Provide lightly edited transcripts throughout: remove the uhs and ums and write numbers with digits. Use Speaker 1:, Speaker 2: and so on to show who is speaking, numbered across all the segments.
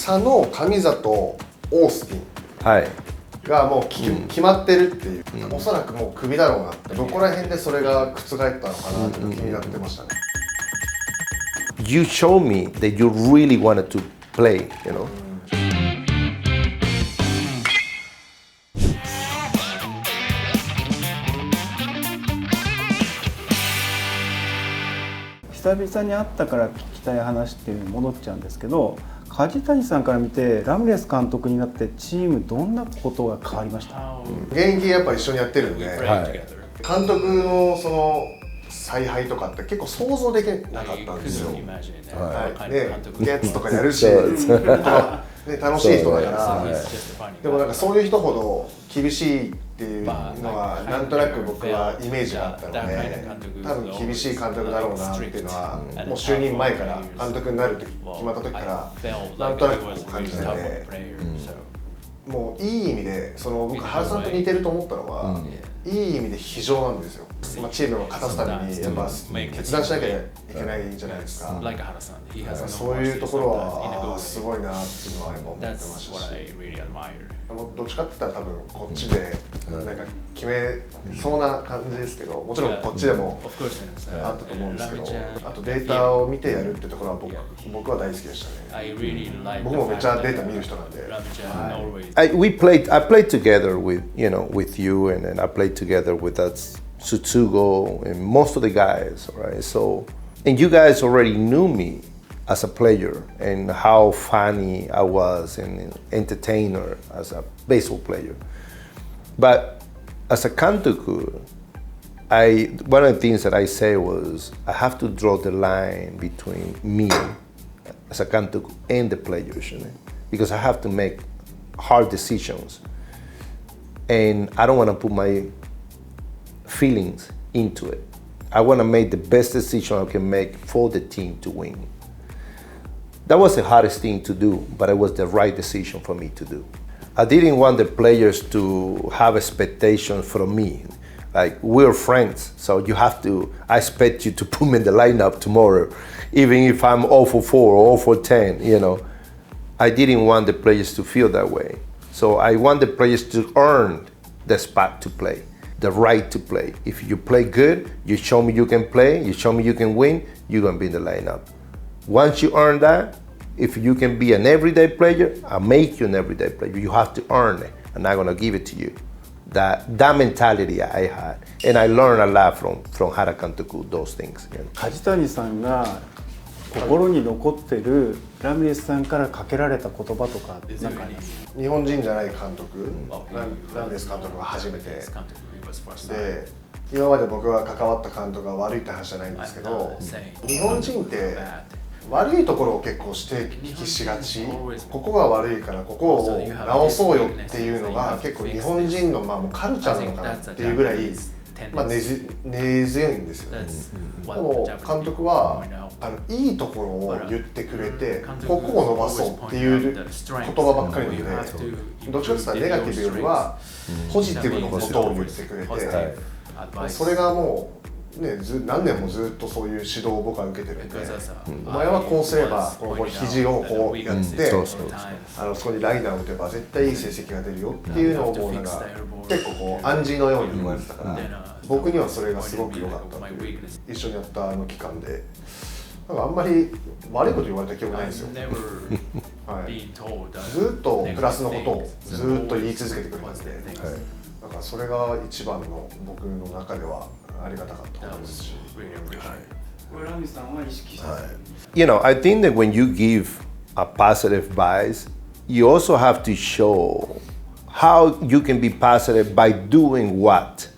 Speaker 1: 佐野、上里、オースティン、
Speaker 2: はい、
Speaker 1: がもう決まってるっていう、おそらくもうクビだろうなって、どこら辺でそれが覆ったのかなって気になってましたね。
Speaker 2: You show me that you really wanted to play, you know.
Speaker 3: 久々に会ったから聞きたい話っていうのに戻っちゃうんですけど、梶谷さんから見てラミレス監督になってチームどんなことが変わりました？
Speaker 1: 現役やっぱ一緒にやってるんで、
Speaker 2: はい、
Speaker 1: 監督のその采配とかって結構想像できなかったんですよ。はい、でゲッツとかやるし、ね、楽しい人だから、でもなんかそういう人ほど厳しいっていうのはなんとなく僕はイメージがあったので、多分厳しい監督だろうなっていうのはもう就任前から監督になるって決まった時からなんとなくこう感じてて、もういい意味でその僕原さんと似てると思ったのは、いい意味で非常なんですよ。まあ、チームを勝たすためにやっぱ決断しなきゃいけないじゃないですか。そういうところはすごいなっていうのはやっぱ思ってましたし、どっちかって言ったら多分こっちでなんか決めそうな感じですけど、もちろんこっちでもあったと思うんですけど、あとデータを見てやるってところは僕は大好きでしたね。僕もめっちゃデータ見る人なんで。
Speaker 2: I played together with you, and then I played together with us, Tsutsugo, and most of the guys, right? So, and you guys already knew me as a player and how funny I was and entertainer as a baseball player. But as a kantoku, one of the things that I say was I have to draw the line between me as a kantoku and the players, because I have to make hard decisions, and I don't want to put my feelings into it. I want to make the best decision I can make for the team to win. That was the hardest thing to do, but it was the right decision for me to do. I didn't want the players to have expectations from me. Like, we're friends, so I expect you to put me in the lineup tomorrow, even if I'm 0 for 4 or 0 for 10, you know. I didn't want the players to feel that way. So I want the players to earn the spot to play, the right to play. If you play good, you show me you can play, you show me you can win, you're gonna be in the lineup. Once you earn that, if you can be an everyday player, I'll make you an everyday player. You have to earn it. I'm not gonna give it to you. That mentality I had, and I learned a lot from Hara Kantoku, those things.
Speaker 3: 梶谷さんが心に残ってるラミレスさんからかけられた言葉とか何かあります？
Speaker 1: 日本人じゃない監督、ラミレス監督が初めてで、今まで僕が関わった監督が悪いって話じゃないんですけど、日本人って悪いところを結構指摘しがち、ここが悪いからここを直そうよっていうのが結構日本人のもうカルチャーなのかなっていうぐらい根強いんですよね。でも監督はいいところを言ってくれて、ここを伸ばそうっていう言葉ばっかりなので、どっちかというとネガティブよりはポジティブなことを言ってくれて、それがもうね、何年もずっとそういう指導を僕は受けてるんで、お前はこうすればこの肘をこうやってそこにライナーを打てば絶対いい成績が出るよっていうのをもうなんか結構こう暗示のように言われてたから、僕にはそれがすごく良かったっていう、一緒にやった期間でなんかあんまり悪いこと言われた記憶ないんですよ。はい、ずっとプラスのことをずっと言い続けてくれたんで、だからそれが一番の僕の中ではありがたかったことですし。
Speaker 2: You know, I think that when you give a positive bias, you also have to show how you can be positive by doing what.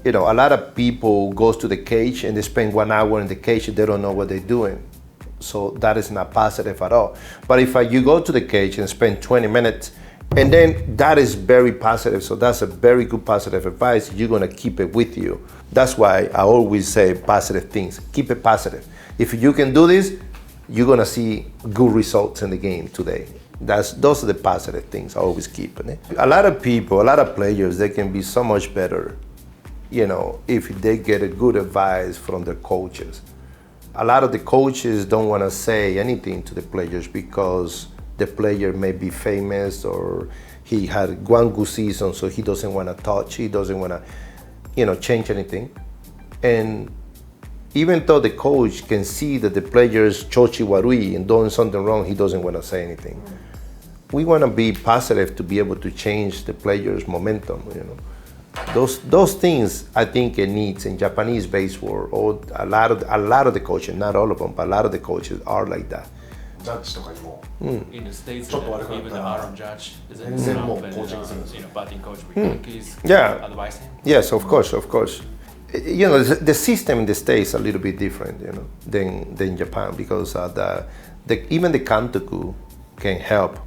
Speaker 2: You know, a lot of people goes to the cage and they spend 1 hour in the cage and they don't know what they're doing. So that is not positive at all. But if you go to the cage and spend 20 minutes, and then that is very positive. So that's a very good positive advice. You're gonna keep it with you. That's why I always say positive things. Keep it positive. If you can do this, you're gonna see good results in the game today. Those are the positive things I always keep. A lot of people, a lot of players, they can be so much better, you know, if they get a good advice from their coaches. A lot of the coaches don't want to say anything to the players because the player may be famous or he had one good season, so he doesn't want to touch, he doesn't want to, change anything. And even though the coach can see that the player is chochi warui and doing something wrong, he doesn't want to say anything. We want to be positive to be able to change the player's momentum, Those things I think it needs in Japanese baseball, or a lot of the coaches, not all of them, but a lot of the coaches are like that.
Speaker 1: ジャッジとかにも
Speaker 4: In the States,
Speaker 1: ちょっと悪くなっ
Speaker 4: even
Speaker 1: た
Speaker 4: the
Speaker 1: ら
Speaker 4: Aaron Judge is
Speaker 1: 全然もう
Speaker 4: and,
Speaker 1: コーチングするんですよ
Speaker 4: batting coach he's
Speaker 2: Yeah.
Speaker 4: advising.
Speaker 2: Yes, of course. The system in the States is a little bit different, than Japan, because even the kantoku can help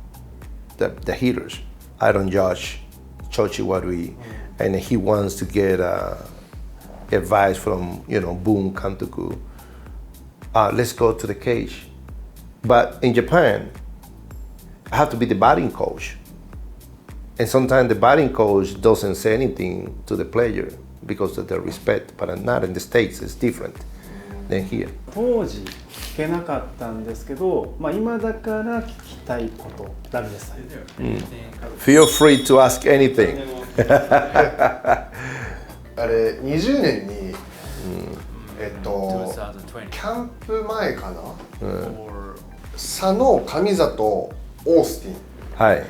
Speaker 2: the hitters. Aaron Judge, Chochi Warui, and he wants to get advice from, Boom Kantoku. Let's go to the cage. But in Japan, I have to be the batting coach. And sometimes the batting coach doesn't say anything to the player because of their respect, but not in the States, it's different than here.
Speaker 3: 当時聞けなかったんですけど、今だから聞きたいこと、ラミレスさん。
Speaker 2: Feel free to ask anything.
Speaker 1: あれ20年に、
Speaker 4: 2020
Speaker 1: キャンプ前かな、
Speaker 4: or
Speaker 1: 佐野、上里、オースティン
Speaker 2: はい。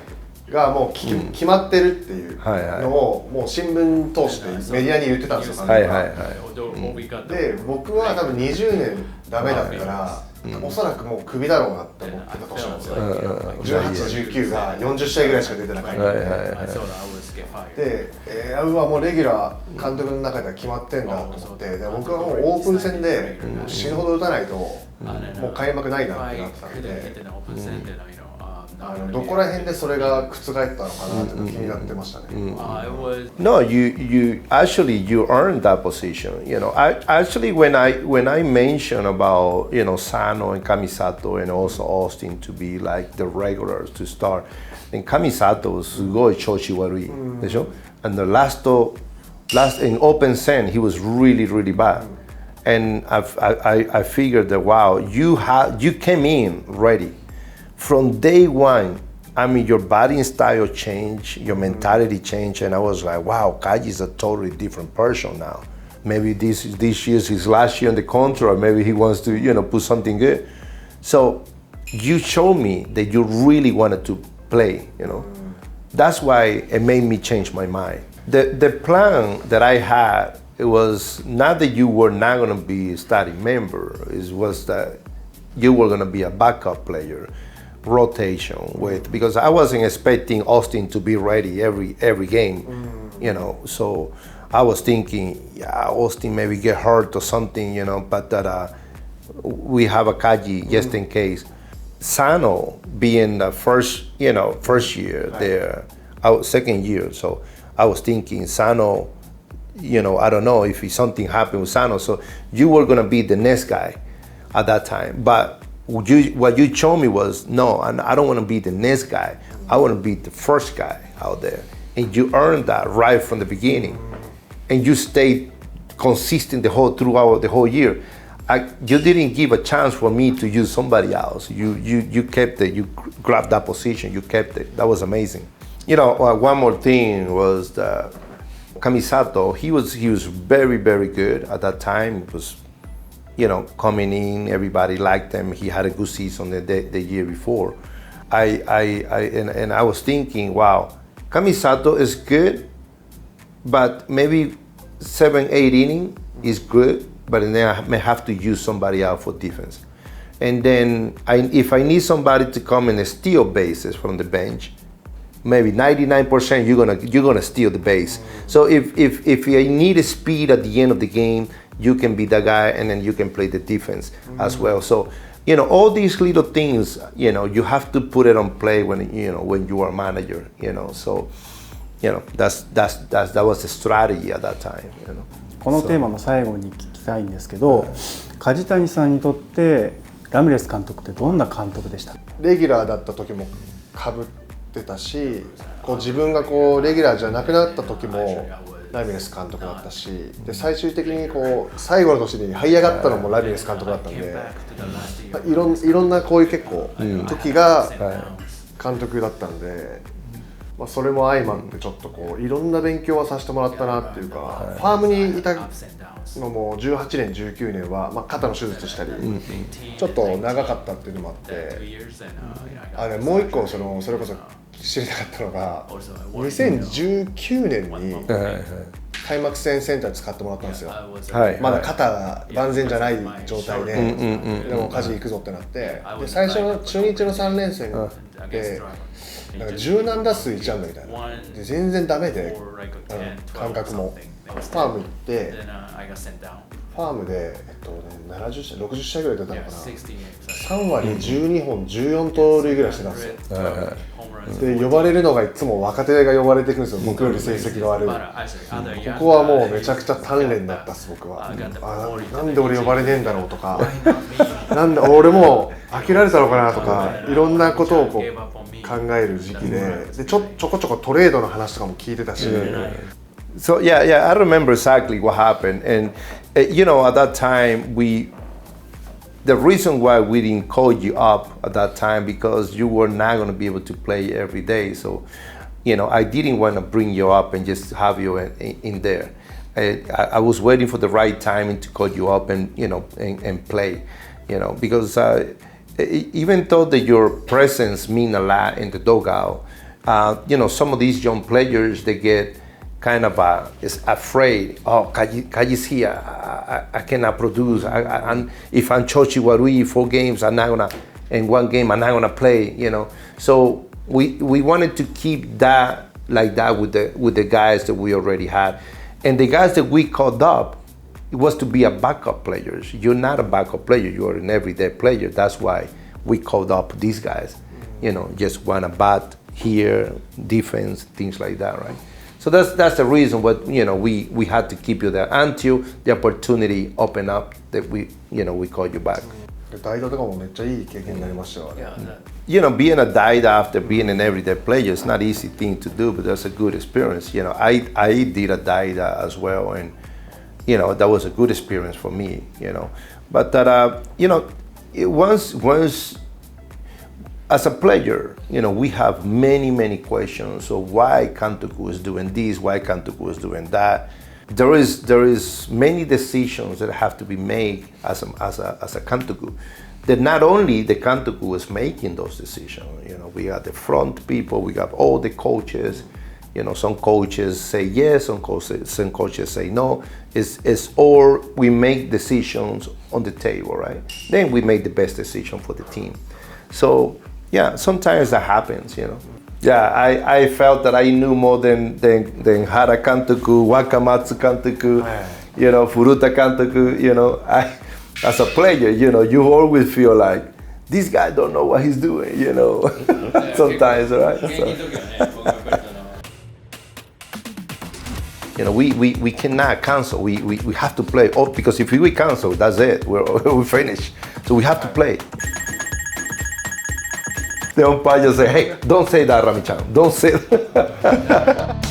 Speaker 1: がもう決まってるっていうのをもう新聞通してメディアに言ってたんですよ、
Speaker 2: はいはいはい。
Speaker 4: what we got
Speaker 1: で僕は多分20年ダメだったら、おそらくもうクビだろうなって思ってた年なんですよ、18、19が40試合ぐらいしか出てなかったんで、
Speaker 4: I thought I was get fired.
Speaker 1: で、うわもうレギュラー監督の中では決まってんだと思って、で僕はもうオープン戦で死ぬほど打たないともう開幕ないなってなってたんで、どこら辺でそれが覆ったのかなって気になってましたね。
Speaker 2: No, you actually you earned that position. Actually when I mentioned about Sano and Kamisato and also Austin to be like the regulars to start, and Kamisato was すごい調子悪いでしょ? And the last in open sen he was really bad. And I figured that wow, you came in ready. From day one, I mean, your batting style changed, your mentality changed, and I was like, wow, Kaji is a totally different person now. Maybe this year's his last year in the contract, maybe he wants to, put something good. So you showed me that you really wanted to play, That's why it made me change my mind. The plan that I had, it was not that you were not going to be a starting member, it was that you were going to be a backup player. Rotation with, because I wasn't expecting Austin to be ready every game, so I was thinking, yeah, Austin maybe get hurt or something, but that we have a Kaji just in case. Sano being the first year there, second year, so I was thinking Sano, I don't know if something happened with Sano, so you were gonna be the next guy at that time, but what you showed me was, no, I don't want to be the next guy. I want to be the first guy out there. And you earned that right from the beginning. And you stayed consistent throughout the whole year. You didn't give a chance for me to use somebody else. You kept it. You grabbed that position. You kept it. That was amazing. One more thing was Kamisato. He was very good at that time. It was coming in, everybody liked him. He had a good season the year before. I was thinking, wow, Kamisato is good, but maybe 7-8 inning is good, but then I may have to use somebody out for defense. And then if I need somebody to come and steal bases from the bench, maybe 99% you're gonna steal the base. So if I need a speed at the end of the game, you can be the guy, and then you can play the defense as well. So, all these little things, you have to put it on play when you are a manager, So, that was the strategy at that time,
Speaker 3: このテーマの最後に聞きたいんですけど、梶谷さんにとってラミレス監督ってどんな監督でした？
Speaker 1: レギュラーだった時も被ってたし、自分がレギュラーじゃなくなった時もラミレス監督だったし、で最終的に最後の年に這い上がったのもラミレス監督だったんで、いろんなこういう結構時が監督だったんで、まあ、それも相まってちょっとこういろんな勉強はさせてもらったなっていうか、ファームにいたのも18年19年は、まあ、肩の手術したり、ちょっと長かったっていうのもあって、もう一個それこそ知りたかったのが2019年に開幕戦センター使ってもらったんですよ、まだ肩が万全じゃない状態で、でも梶行くぞってなって、で最初の中日の3連戦でなんか柔軟打数1安打みたいなで全然ダメで、感覚もファーム行ってファームで、70試合60試合ぐらい出たのかな、3割12本14盗塁ぐらいしてたんですよ、で呼ばれるのがいつも若手が呼ばれてくるんですよ、僕より成績が悪い、ここはもうめちゃくちゃ鍛錬だったっす僕は。なんで俺呼ばれねえんだろうとか、なんで俺もう飽きられたのかなとか、いろんなことをこう考える時期で、ちょこちょこトレードの話とかも聞いてたし。
Speaker 2: So yeah, I remember exactly what happened, and you know, at that time the reason why we didn't call you up at that time because you were not going to be able to play every day. So, you know, I didn't want to bring you up and just have you in there. I was waiting for the right timing to call you up and you know and play, you know, because even though that your presence mean a lot in the dugout, you know, some of these young players they get kind of is afraid. Oh, Kaji's here. I cannot produce. If I'm Chochi Warui 4 games, I'm not gonna. In 1 game, I'm not gonna play. You know. So we wanted to keep that like that with the guys that we already had, and the guys that we called up, it was to be a backup players. You're not a backup player. You're an everyday player. That's why we called up these guys. You know, just want to bat here, defense, things like that, right? So that's the reason what you know we had to keep you there until the opportunity opened up that we call you back.
Speaker 1: 代打とかもめっちゃいい経験になりましたよね。
Speaker 2: You know, being a DeNA after being an everyday player is not an easy thing to do, but that's a good experience. You know, I did a DeNA as well, and you know that was a good experience for me. You know, but that you know, once as a player, you know, we have many questions of why Kantoku is doing this, why Kantoku is doing that. There is many decisions that have to be made as a Kantoku. That not only the Kantoku is making those decisions. You know, we got the front people, we got all the coaches. You know, some coaches say yes, some coaches say no. It's all we make decisions on the table, right? Then we make the best decision for the team. So. Yeah, sometimes that happens, you know. Yeah, I felt that I knew more than Hara Kantoku, Wakamatsu Kantoku, you know, Furuta Kantoku, you know. As a player, you know, you always feel like, this guy don't know what he's doing, you know, sometimes, right? So, you know, we cannot cancel. We have to play. Oh, because if we cancel, that's it. We're finished. So we have to play. The umpire say, hey, don't say that, Rami-chan. Don't say that.